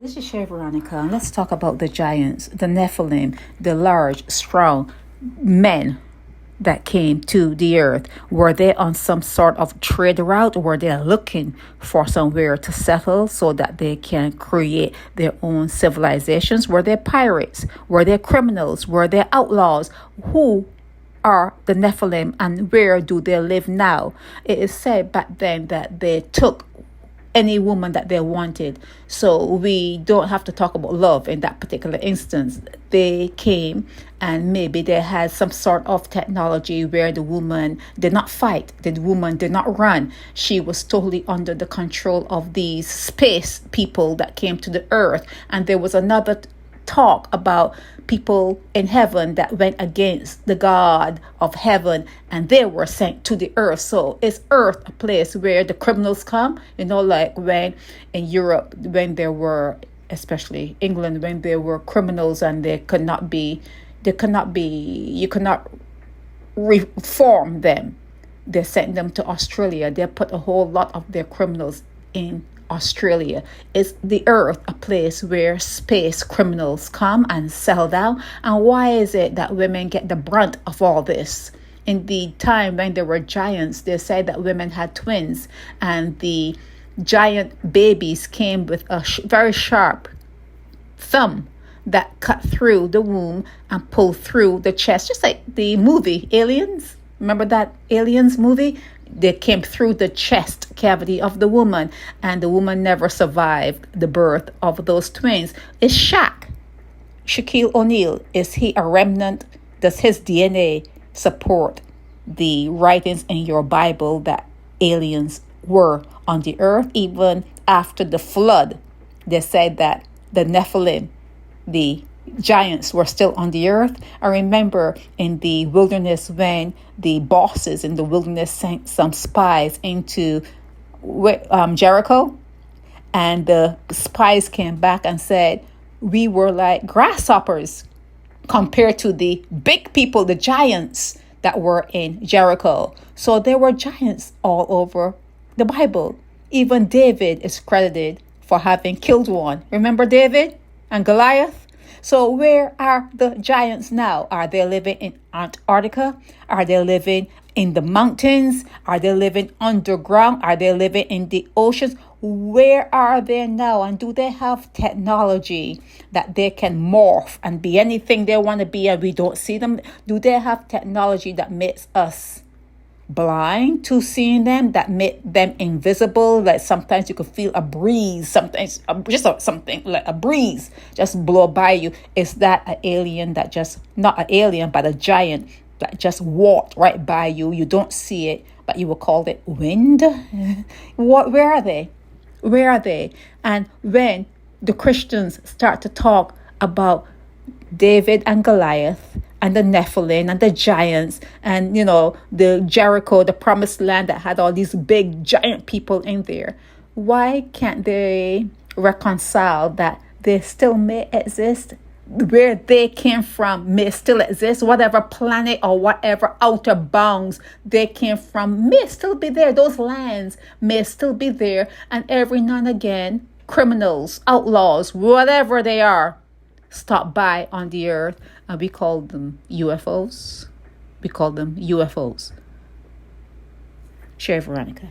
This is Shay Veronica, and let's talk about the giants, the Nephilim, the large, strong men that came to the earth. Were they on some sort of trade route? Were they looking for somewhere to settle so that they can create their own civilizations? Were they pirates? Were they criminals? Were they outlaws? Who are the Nephilim and where do they live now? It is said back then that they took any woman that they wanted. So we don't have to talk about love in that particular instance. They came and maybe they had some sort of technology where the woman did not fight, the woman did not run. She was totally under the control of these space people that came to the earth. And there was another talk about people in heaven that went against the God of heaven and they were sent to the earth. So is earth a place where the criminals come? Like when in Europe, when there were, especially England, when there were criminals and you could not reform them. They sent them to Australia. They put a whole lot of their criminals in Australia. Is the earth a place where space criminals come and settle down? And why is it that women get the brunt of all this? In the time when there were giants, they said that women had twins, and the giant babies came with a very sharp thumb that cut through the womb and pulled through the chest, just like the movie Aliens. Remember that Aliens movie? They came through the chest cavity of the woman, and the woman never survived the birth of those twins. Is Shaquille O'Neal, is he a remnant? Does his DNA support the writings in your Bible that aliens were on the earth? Even after the flood, they said that the Nephilim, the giants, were still on the earth. I remember in the wilderness when the bosses in the wilderness sent some spies into Jericho, and the spies came back and said, we were like grasshoppers compared to the big people, the giants that were in Jericho. So there were giants all over the Bible. Even David is credited for having killed one. Remember David and Goliath? So where are the giants now? Are they living in Antarctica? Are they living in the mountains? Are they living underground? Are they living in the oceans? Where are they now? And do they have technology that they can morph and be anything they want to be and we don't see them? Do they have technology that makes us blind to seeing them, that make them invisible? Like sometimes you could feel a breeze, sometimes something like a breeze just blow by you. Is that an alien that just, not an alien, but a giant that just walked right by you? You don't see it, but you will call it wind. Where are they? Where are they? And when the Christians start to talk about David and Goliath and the Nephilim and the giants and, the Jericho, the promised land that had all these big giant people in there, why can't they reconcile that they still may exist? Where they came from may still exist. Whatever planet or whatever outer bounds they came from may still be there. Those lands may still be there. And every now and again, criminals, outlaws, whatever they are, stop by on the earth, and we call them UFOs. We call them UFOs. Share Veronica.